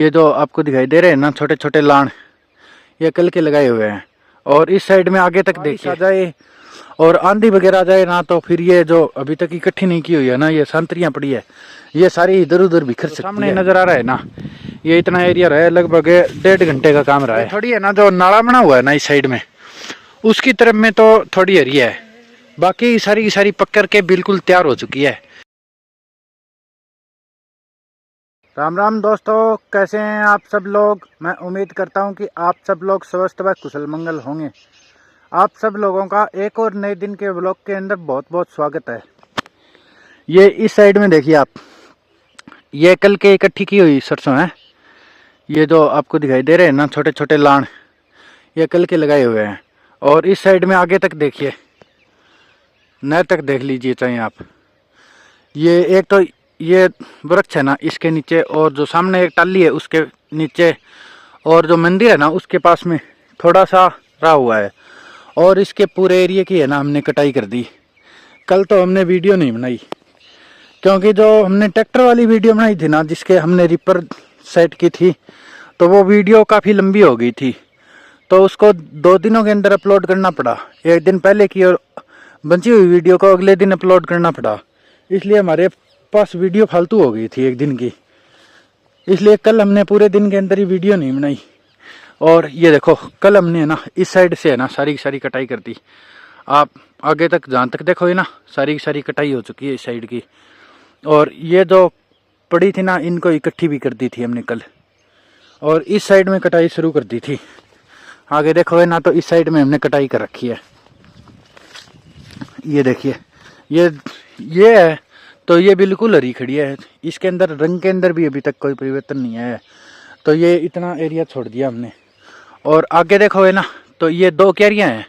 ये जो आपको दिखाई दे रहे हैं ना छोटे छोटे लाण, ये कल के लगाए हुए हैं। और इस साइड में आगे तक देखिए आ जाए और आंधी वगैरह आ जाए ना, तो फिर ये जो अभी तक इकट्ठी नहीं की हुई है ना, ये संतरियां पड़ी है, ये सारी इधर उधर बिखर सकती है। सामने नजर आ रहा है ना, ये इतना एरिया रहा है, लगभग 1.5 घंटे का काम रहा है। थोड़ी है ना जो नाला बना हुआ है ना इस साइड में, उसकी तरफ में तो थोड़ी एरिया है, बाकी सारी की सारी पकड़ के बिल्कुल तैयार हो चुकी है। राम राम दोस्तों, कैसे हैं आप सब लोग। मैं उम्मीद करता हूं कि आप सब लोग स्वस्थ व कुशल मंगल होंगे। आप सब लोगों का एक और नए दिन के व्लॉग के अंदर बहुत बहुत स्वागत है। ये इस साइड में देखिए आप, ये कल के इकट्ठी की हुई सरसों है। ये जो आपको दिखाई दे रहे हैं ना छोटे छोटे लाण, ये कल के लगाए हुए हैं। और इस साइड में आगे तक देखिए, नहर तक देख लीजिए चाहे आप। ये एक तो ये वृक्ष है ना इसके नीचे, और जो सामने एक टाली है उसके नीचे, और जो मंदिर है ना उसके पास में थोड़ा सा रहा हुआ है। और इसके पूरे एरिया की है ना हमने कटाई कर दी। कल तो हमने वीडियो नहीं बनाई, क्योंकि जो हमने ट्रैक्टर वाली वीडियो बनाई थी ना, जिसके हमने रिपर सेट की थी, तो वो वीडियो काफ़ी लंबी हो गई थी, तो उसको 2 दिनों के अंदर अपलोड करना पड़ा। एक दिन पहले की और बची हुई वीडियो को अगले दिन अपलोड करना पड़ा, इसलिए हमारे पास वीडियो फालतू हो गई थी एक दिन की। इसलिए कल हमने पूरे दिन के अंदर ही वीडियो नहीं बनाई। और ये देखो, कल हमने ना इस साइड से है ना सारी की सारी कटाई कर दी। आप आगे तक जहाँ तक देखोगे ना, सारी की सारी कटाई हो चुकी है इस साइड की। और ये जो पड़ी थी ना, इनको इकट्ठी भी कर दी थी हमने कल, और इस साइड में कटाई शुरू कर दी थी। आगे देखोगे ना तो इस साइड में हमने कटाई कर रखी है। ये देखिए, ये है तो ये बिल्कुल हरी खड़ी है, इसके अंदर रंग के अंदर भी अभी तक कोई परिवर्तन नहीं आया है। तो ये इतना एरिया छोड़ दिया हमने। और आगे देखोगे ना तो ये 2 क्यारियां हैं,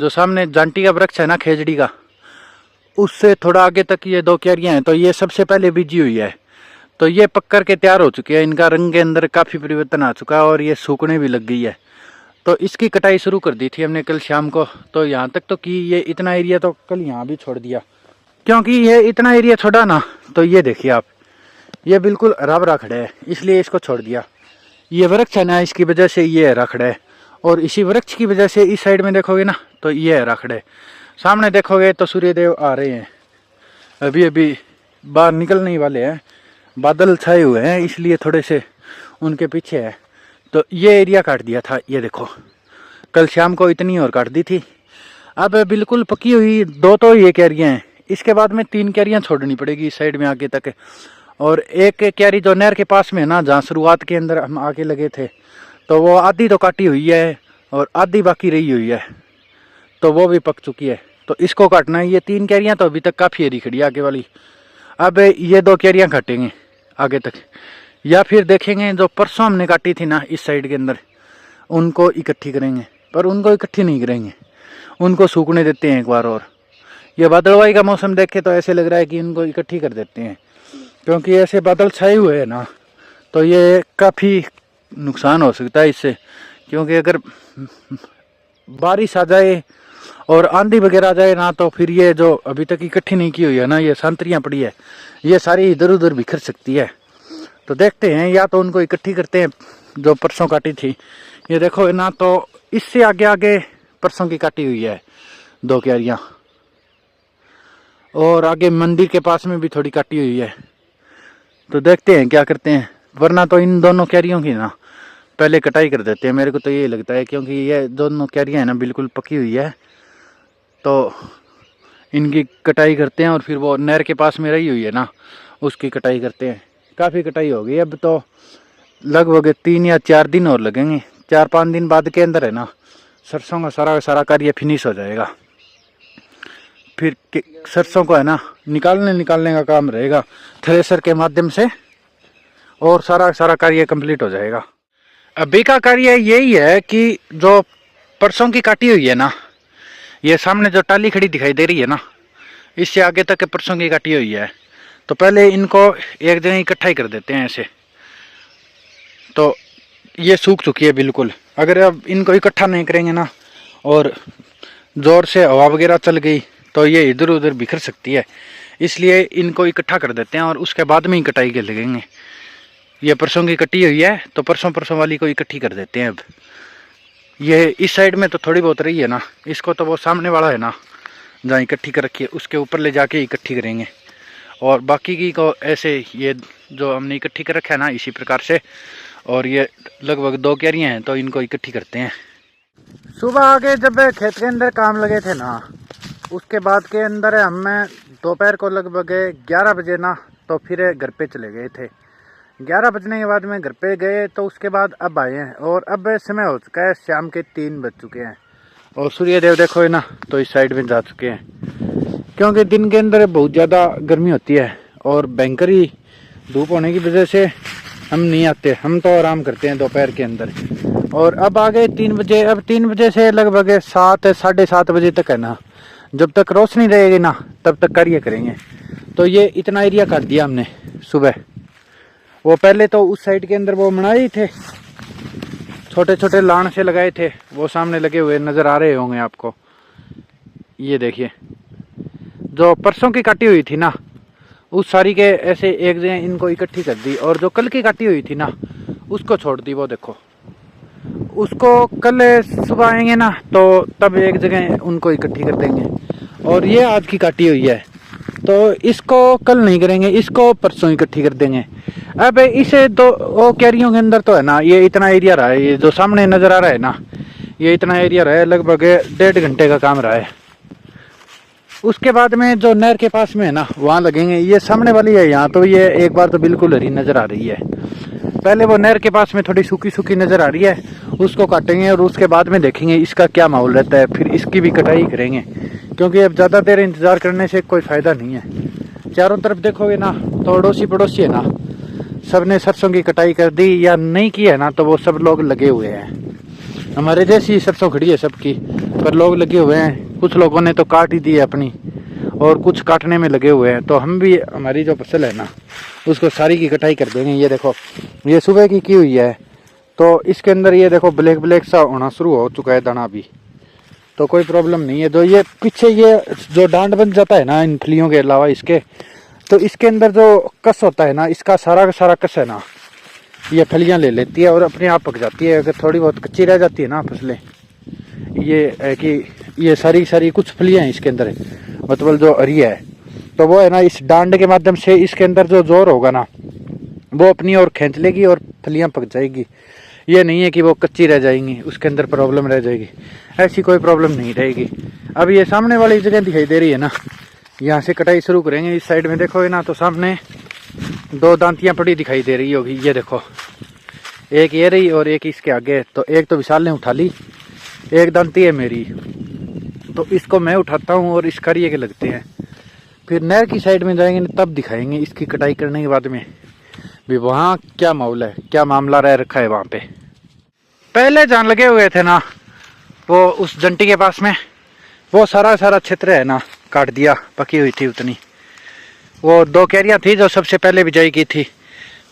जो सामने जांटी का वृक्ष है ना खेजड़ी का, उससे थोड़ा आगे तक ये 2 क्यारियां हैं। तो ये सबसे पहले बीजी हुई है, तो ये पक के तैयार हो चुकी है। इनका रंग के अंदर काफ़ी परिवर्तन आ चुका है और ये सूखने भी लग गई है। तो इसकी कटाई शुरू कर दी थी हमने कल शाम को। तो यहाँ तक तो की, ये इतना एरिया तो कल यहाँ भी छोड़ दिया, क्योंकि ये इतना एरिया छोड़ा ना, तो ये देखिए आप, ये बिल्कुल हरा भरा खड़ा है, इसलिए इसको छोड़ दिया। ये वृक्ष है ना, इसकी वजह से ये हरा खड़ा है, और इसी वृक्ष की वजह से इस साइड में देखोगे ना तो ये हरा खड़ा है। सामने देखोगे तो सूर्यदेव आ रहे हैं, अभी अभी बाहर निकलने ही वाले हैं। बादल छाए हुए हैं, इसलिए थोड़े से उनके पीछे है। तो ये एरिया काट दिया था, ये देखो, कल शाम को इतनी और काट दी थी। अब बिल्कुल पकी हुई 2 तो ये क्यारियाँ हैं, इसके बाद में 3 क्यारियाँ छोड़नी पड़ेगी इस साइड में आगे तक। और एक क्यारी जो नहर के पास में है ना, जहाँ शुरुआत के अंदर हम आके लगे थे, तो वो आधी तो काटी हुई है और आधी बाकी रही हुई है, तो वो भी पक चुकी है। तो इसको काटना है। ये 3 क्यारियाँ तो अभी तक काफ़ी हरी खड़ी आगे वाली। अब ये 2 क्यारियाँ काटेंगे आगे तक, या फिर देखेंगे जो परसों हमने काटी थी ना इस साइड के अंदर, उनको इकट्ठी करेंगे। पर उनको इकट्ठी नहीं करेंगे, उनको सूखने देते हैं एक बार। और ये बादलवाई का मौसम देखे तो ऐसे लग रहा है कि इनको इकट्ठी कर देते हैं, क्योंकि ऐसे बादल छाए हुए हैं ना, तो ये काफ़ी नुकसान हो सकता है इससे। क्योंकि अगर बारिश आ जाए और आंधी वगैरह आ जाए ना, तो फिर ये जो अभी तक इकट्ठी नहीं की हुई है ना, ये संतरियाँ पड़ी है, ये सारी इधर उधर बिखर सकती है। तो देखते हैं, या तो उनको इकट्ठी करते हैं जो परसों काटी थी। ये देखो ना, तो इससे आगे आगे परसों की काटी हुई है 2 क्यारियाँ, और आगे मंदिर के पास में भी थोड़ी काटी हुई है। तो देखते हैं क्या करते हैं, वरना तो इन दोनों क्यारियों की ना पहले कटाई कर देते हैं, मेरे को तो ये लगता है। क्योंकि ये दोनों क्यारियाँ हैं ना बिल्कुल पकी हुई है, तो इनकी कटाई करते हैं। और फिर वो नहर के पास में रही हुई है ना, उसकी कटाई करते हैं। काफ़ी कटाई हो गई, अब तो लगभग 3 या 4 दिन और लगेंगे। 4-5 दिन बाद के अंदर है ना सरसों का सारा कार्य फिनिश हो जाएगा। फिर सरसों को है ना निकालने का काम रहेगा थ्रेसर के माध्यम से, और सारा कार्य कंप्लीट हो जाएगा। अभी का कार्य यही है कि जो परसों की काटी हुई है ना, ये सामने जो टाली खड़ी दिखाई दे रही है ना, इससे आगे तक के परसों की काटी हुई है। तो पहले इनको एक जगह इकट्ठा ही कर देते हैं ऐसे। तो ये सूख चुकी है बिल्कुल। अगर अब इनको इकट्ठा नहीं करेंगे ना, और ज़ोर से हवा वगैरह चल गई, तो ये इधर उधर बिखर सकती है। इसलिए इनको इकट्ठा कर देते हैं और उसके बाद में ही कटाई के लगेंगे। ये परसों की कटी हुई है, तो परसों परसों वाली को इकट्ठी कर देते हैं। अब ये इस साइड में तो थोड़ी बहुत रही है ना, इसको तो वो सामने वाला है ना जहाँ इकट्ठी कर रखी है उसके ऊपर ले जाके इकट्ठी करेंगे। और बाकी की को ऐसे ये जो हमने इकट्ठी कर रखा है ना इसी प्रकार से। और ये लगभग 2 क्यारियाँ हैं तो इनको इकट्ठी करते हैं। सुबह आके जब खेत के अंदर काम लगे थे ना, उसके बाद के अंदर हमें दोपहर को लगभग 11 बजे ना तो फिर घर पे चले गए थे। 11 बजने के बाद में घर पे गए तो उसके बाद अब आए हैं और अब समय हो चुका है शाम के 3 बज चुके हैं। और सूर्यदेव देखो है ना तो इस साइड में जा चुके हैं, क्योंकि दिन के अंदर बहुत ज़्यादा गर्मी होती है और भयंकर ही धूप होने की वजह से हम नहीं आते, हम तो आराम करते हैं दोपहर के अंदर। और अब आ गए 3 बजे। अब 3 बजे से लगभग 7 साढ़े 7 बजे तक है ना, जब तक रोशनी रहेगी ना तब तक कार्य करेंगे। तो ये इतना एरिया काट दिया हमने सुबह। वो पहले तो उस साइड के अंदर वो बनाए थे, छोटे छोटे लान से लगाए थे, वो सामने लगे हुए नज़र आ रहे होंगे आपको। ये देखिए जो परसों की काटी हुई थी ना उस सारी के ऐसे एक जगह इनको इकट्ठी कर दी, और जो कल की काटी हुई थी ना उसको छोड़ दी। वो देखो उसको कल सुबह आएंगे ना तो तब एक जगह उनको इकट्ठी कर देंगे। और ये आज की काटी हुई है तो इसको कल नहीं करेंगे, इसको परसों इकट्ठी कर देंगे। अब इसे दो क्यारियों के अंदर तो है ना ये इतना एरिया रहा है, ये जो सामने नज़र आ रहा है ना ये इतना एरिया रहा है, लगभग 1.5 घंटे का काम रहा है। उसके बाद में जो नहर के पास में है ना वहाँ लगेंगे। ये सामने वाली है यहाँ तो ये एक बार तो बिल्कुल हरी नज़र आ रही है। पहले वो नहर के पास में थोड़ी सूखी सूखी नज़र आ रही है, उसको काटेंगे और उसके बाद में देखेंगे इसका क्या माहौल रहता है, फिर इसकी भी कटाई करेंगे। क्योंकि अब ज़्यादा देर इंतज़ार करने से कोई फ़ायदा नहीं है। चारों तरफ देखोगे ना तो अड़ोसी पड़ोसी है ना सब ने सरसों की कटाई कर दी, या नहीं की है ना तो वो सब लोग लगे हुए हैं। हमारे जैसी सरसों खड़ी है सबकी, पर लोग लगे हुए हैं। कुछ लोगों ने तो काट ही दी है अपनी और कुछ काटने में लगे हुए हैं। तो हम भी हमारी जो फसल है ना उसको सारी की कटाई कर देंगे। ये देखो ये सुबह की हुई है तो इसके अंदर ये देखो ब्लैक ब्लैक सा होना शुरू हो चुका है दाना भी, तो कोई प्रॉब्लम नहीं है। तो ये पीछे ये जो डांड बन जाता है ना इन फलियों के अलावा इसके, तो इसके अंदर जो कस होता है ना इसका सारा का सारा कस है ना ये फलियां ले लेती है और अपने आप पक जाती है। अगर थोड़ी बहुत कच्ची रह जाती है ना फसलें, ये है कि ये सारी कुछ फलियां हैं इसके अंदर मतलब जो हरी है, तो वो है ना इस डांड के माध्यम से इसके अंदर जो जोर होगा ना वो अपनी ओर खींच लेगी और फलियां पक जाएगी। ये नहीं है कि वो कच्ची रह जाएंगी उसके अंदर प्रॉब्लम रह जाएगी, ऐसी कोई प्रॉब्लम नहीं रहेगी। अब ये सामने वाली जगह दिखाई दे रही है ना, यहाँ से कटाई शुरू करेंगे। इस साइड में देखोगे ना तो सामने 2 दांतियाँ पड़ी दिखाई दे रही होगी। ये देखो एक ये रही और एक इसके आगे, तो एक तो विशाल ने उठा ली, एक दांती है मेरी, तो इसको मैं उठाता हूँ और इस करिए के लगते हैं। फिर नहर की साइड में जाएंगे तब दिखाएंगे इसकी कटाई करने के बाद में भी वहाँ क्या माहौल है, क्या मामला रह रखा है वहाँ पे। पहले जहाँ लगे हुए थे ना वो उस जंटी के पास में, वो सारा क्षेत्र है ना काट दिया, पकी हुई थी उतनी। वो 2 क्यारियाँ थी जो सबसे पहले बिजाई की थी,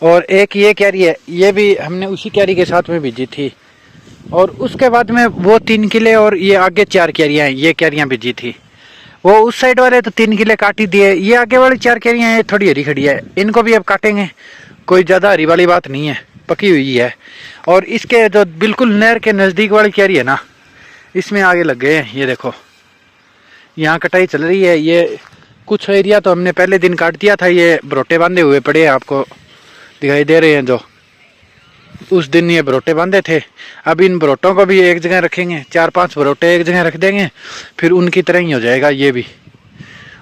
और एक ये क्यारी है ये भी हमने उसी क्यारी के साथ में बीजी थी। और उसके बाद में वो 3 किले और ये आगे 4 क्यारियाँ हैं, ये क्यारियाँ बीजी थी। वो उस साइड वाले तो 3 किले काट ही दिए, ये आगे वाली 4 क्यारियाँ हैं थोड़ी हरी खड़ी है, इनको भी अब काटेंगे। कोई ज़्यादा हरी वाली बात नहीं है, पकी हुई है। और इसके जो बिल्कुल नहर के नज़दीक वाली क्यारी है ना इसमें आगे लग गए हैं। ये देखो यहाँ कटाई चल रही है। ये कुछ एरिया तो हमने पहले दिन काट दिया था, ये बरोटे बांधे हुए पड़े हैं आपको दिखाई दे रहे हैं। जो उस दिन ये बरोटे बांधे थे, अब इन बरोटों को भी एक जगह रखेंगे, 4-5 बरोटे एक जगह रख देंगे, फिर उनकी तरह ही हो जाएगा ये भी।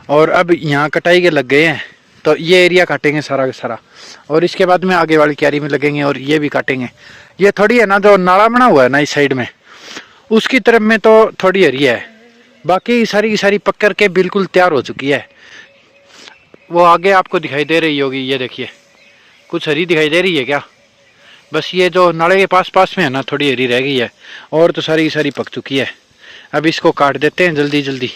और अब यहाँ कटाई के लग गए हैं तो ये एरिया काटेंगे सारा का सारा, और इसके बाद में आगे वाली क्यारी में लगेंगे और ये भी काटेंगे। ये थोड़ी है ना जो नाला बना हुआ है ना इस साइड में, उसकी तरफ में तो थोड़ी हरी है, बाकी सारी की सारी पक कर के बिल्कुल तैयार हो चुकी है। वो आगे आपको दिखाई दे रही होगी, ये देखिए कुछ हरी दिखाई दे रही है क्या, बस ये जो नाले के पास में है ना थोड़ी हरी रह गई है, और तो सारी की सारी पक चुकी है। अब इसको काट देते हैं जल्दी जल्दी।